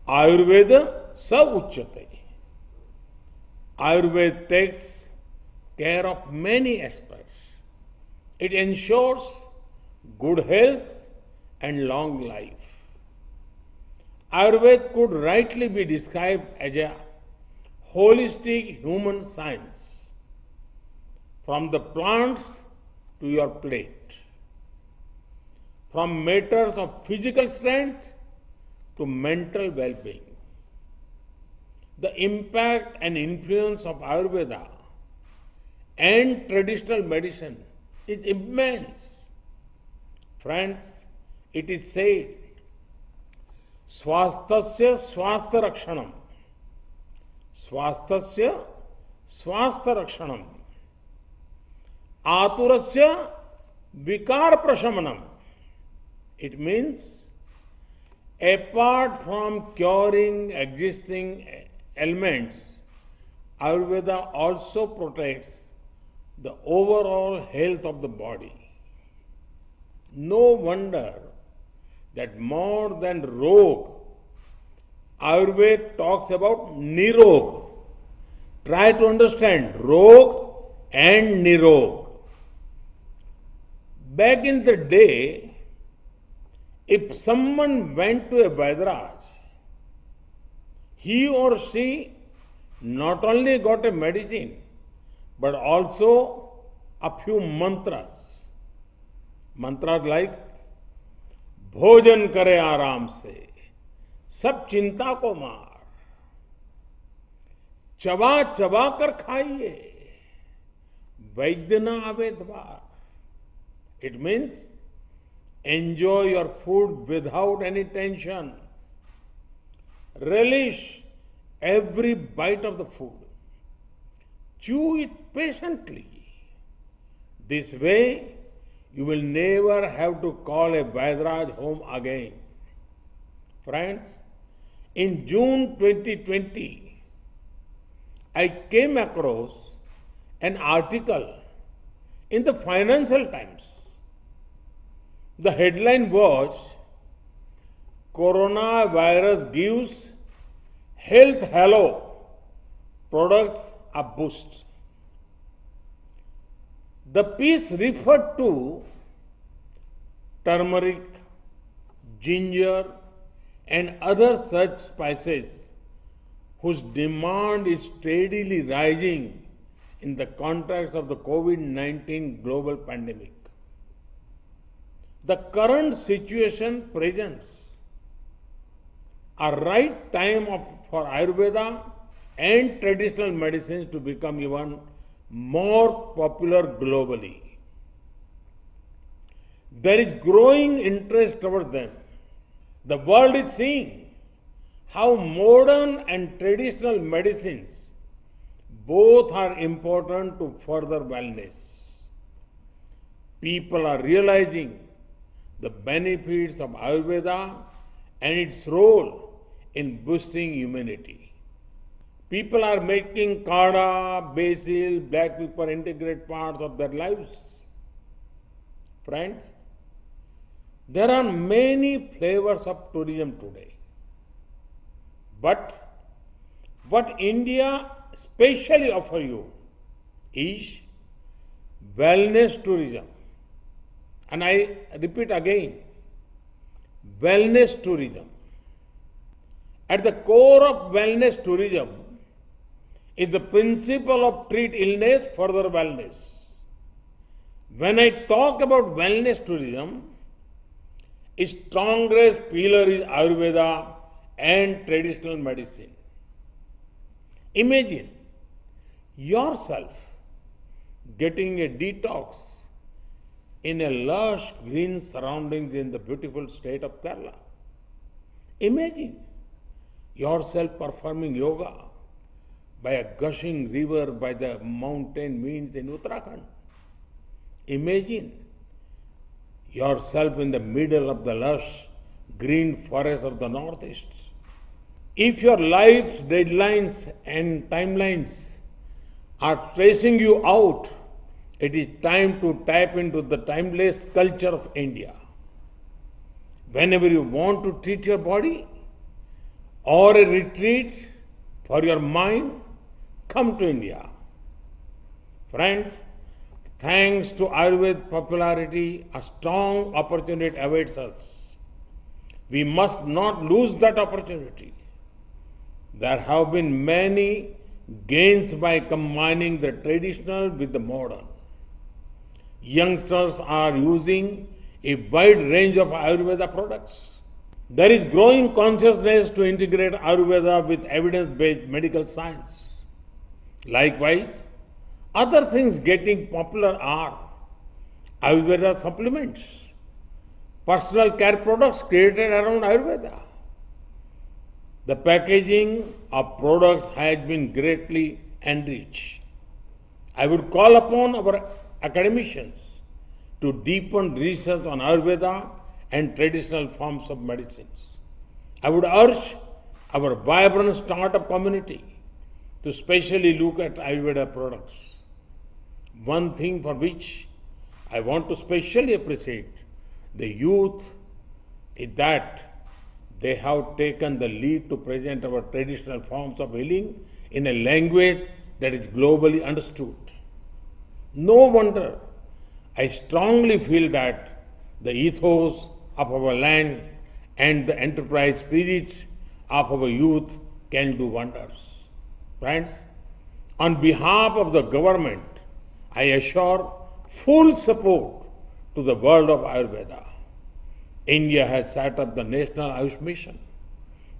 Ayurveda sa uchyate. Ayurveda takes care of many aspects. It ensures good health and long life. Ayurveda could rightly be described as a holistic human science, from the plants to your plate, from matters of physical strength to mental well being. The impact and influence of Ayurveda and traditional medicine is immense. Friends, it is said, Swasthasya swastha rakshanam. Swasthasya swastha rakshanam. Aturasya vikar prashamanam. It means, apart from curing existing ailments, Ayurveda also protects the overall health of the body. No wonder that more than rog, Ayurveda talks about nirog. Try to understand rog and nirog. Back in the day, if someone went to a Vaidraj, he or she not only got a medicine, but also a few mantras. Mantras like, भोजन करे आराम से, सब चिंता को मार, चबा चबा कर खाइए, वैद्य न आवे द्वार. It means, enjoy your food without any tension. Relish every bite of the food. Chew it patiently. This way, you will never have to call a Vaidraj home again. Friends, in June 2020, I came across an article in the Financial Times. The headline was, Coronavirus gives health halo products a boost. The piece referred to turmeric, ginger, and other such spices whose demand is steadily rising in the context of the COVID-19 global pandemic. The current situation presents a right time for Ayurveda and traditional medicines to become even more popular globally. There is growing interest towards them. The world is seeing how modern and traditional medicines both are important to further wellness. People are realizing the benefits of Ayurveda and its role in boosting immunity. People are making kada, basil, black pepper integrate parts of their lives. Friends, there are many flavors of tourism today. But what India specially offers you is wellness tourism. And I repeat again, wellness tourism. At the core of wellness tourism is the principle of treat illness, further wellness. When I talk about wellness tourism, its strongest pillar is Ayurveda and traditional medicine. Imagine yourself getting a detox in a lush green surroundings in the beautiful state of Kerala. Imagine yourself performing yoga by a gushing river by the mountain means in Uttarakhand. Imagine yourself in the middle of the lush green forest of the Northeast. If your life's deadlines and timelines are tracing you out, it is time to tap into the timeless culture of India. Whenever you want to treat your body, or a retreat for your mind, come to India. Friends, thanks to Ayurveda popularity, a strong opportunity awaits us. We must not lose that opportunity. There have been many gains by combining the traditional with the modern. Youngsters are using a wide range of Ayurveda products. There is growing consciousness to integrate Ayurveda with evidence-based medical science. Likewise, other things getting popular are Ayurveda supplements, personal care products created around Ayurveda. The packaging of products has been greatly enriched. I would call upon our academicians to deepen research on Ayurveda and traditional forms of medicines. I would urge our vibrant startup community to specially look at Ayurveda products. One thing for which I want to specially appreciate the youth is that they have taken the lead to present our traditional forms of healing in a language that is globally understood. No wonder I strongly feel that the ethos of our land and the enterprise spirit of our youth can do wonders. Friends, on behalf of the government, I assure full support to the world of Ayurveda. India has set up the National Ayush Mission.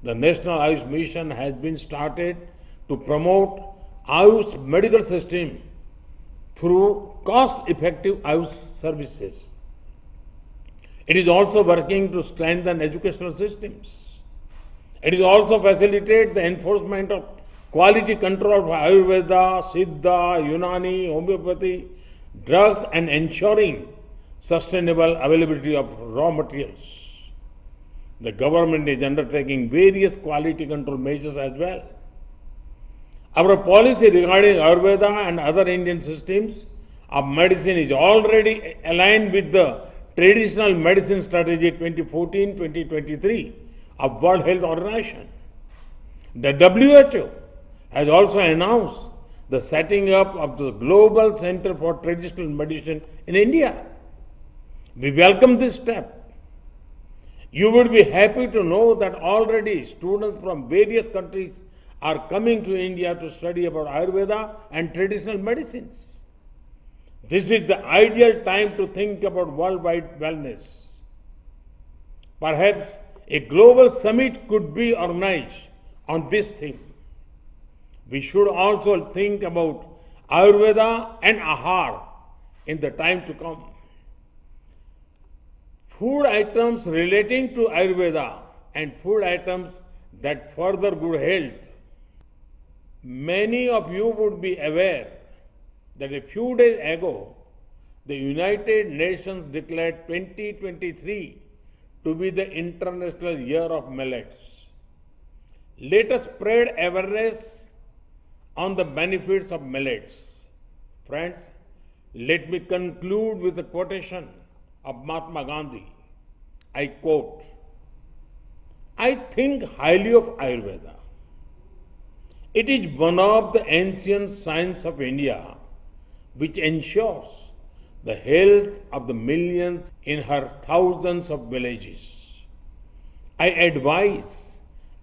The National Ayush Mission has been started to promote Ayush medical system through cost-effective Ayush services. It is also working to strengthen educational systems. It is also facilitate the enforcement of quality control of Ayurveda, Siddha, Unani, homeopathy, drugs and ensuring sustainable availability of raw materials. The government is undertaking various quality control measures as well. Our policy regarding Ayurveda and other Indian systems of medicine is already aligned with the Traditional Medicine Strategy 2014-2023 of World Health Organization. The WHO has also announced the setting up of the Global Center for Traditional Medicine in India. We welcome this step. You would be happy to know that already students from various countries are coming to India to study about Ayurveda and traditional medicines. This is the ideal time to think about worldwide wellness. Perhaps a global summit could be organized on this theme. We should also think about Ayurveda and Ahar in the time to come. Food items relating to Ayurveda and food items that further good health. Many of you would be aware that a few days ago, the United Nations declared 2023 to be the International Year of Millets. Let us spread awareness on the benefits of millets. Friends, let me conclude with a quotation of Mahatma Gandhi. I quote, "I think highly of Ayurveda. It is one of the ancient sciences of India which ensures the health of the millions in her thousands of villages. I advise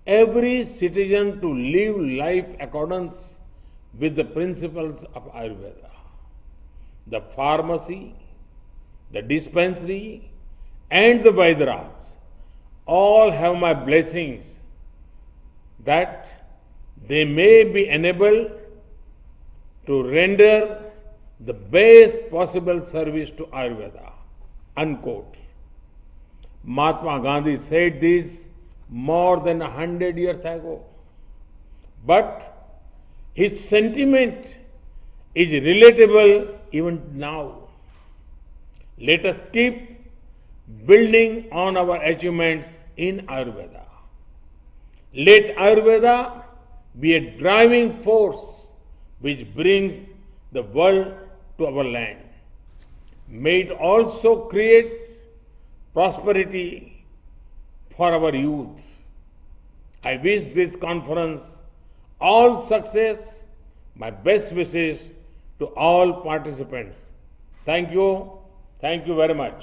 every citizen to live life accordance with the principles of Ayurveda. The pharmacy, the dispensary, and the Vaidraj all have my blessings that they may be enabled to render the best possible service to Ayurveda." Unquote. Mahatma Gandhi said this more than 100 years ago. But his sentiment is relatable even now. Let us keep building on our achievements in Ayurveda. Let Ayurveda be a driving force which brings the world to our land. May it also create prosperity for our youth. I wish this conference all success. My best wishes to all participants. Thank you. Thank you very much.